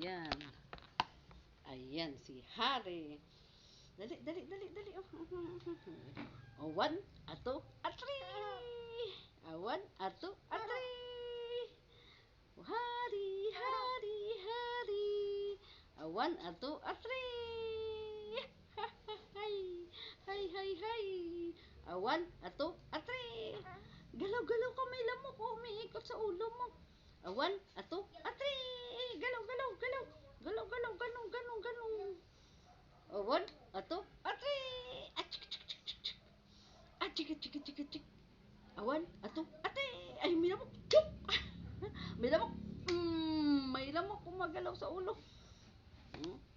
Ayan. Ayan, si Hari. Dali, dali, dali, dali. Oh, one, ato, atri. One, ato, atri. Hari, hari, hari. One, ato, atri. Hay, hay, hay, hay. One, ato, atri. Galaw-galaw ka, may lamok. Oh, umiikot sa ulo mo. One, ato, atri. Galaw, galaw, galaw. Galaw, galaw, ganong, ganong, ganong. One, ato, atri. Achik, achik, achik, achik. Achik, achik, achik, achik. One, ato, atri. Ay, may lamok. Chup! May lamok. May lamok kumagalaw sa ulo.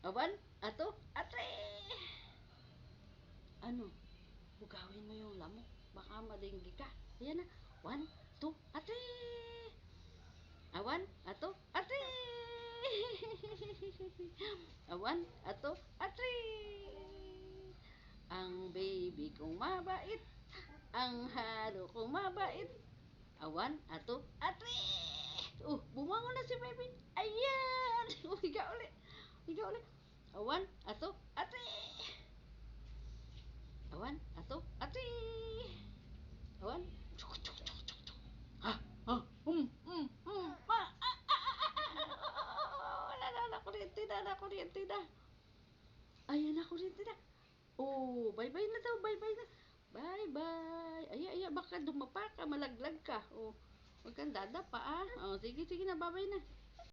One, ato, atri. Ano? Bugawin mo yung lamok. Baka madinggi ka. Ayan na. One, two, atri. One, ato, atri. One, ato, atri. Ang baby kong mabait. Ang halo kong mabait. One, ato, atri. Bumangon na si baby. Ayan. Higa ulit. Higa ulit. One, ato, atri. One, ato, atri. One, chuk, chuk, chuk, chuk, chuk. Ha, ha, kuryente na, kuryente na. Ayan na, kuryente na. Oh, bye-bye na daw, bye-bye na. Bye-bye. Ay, baka dumapa ka, malaglag ka. Oh, huwag kang dadapa ah. Oh, sige, sige na, bye-bye na.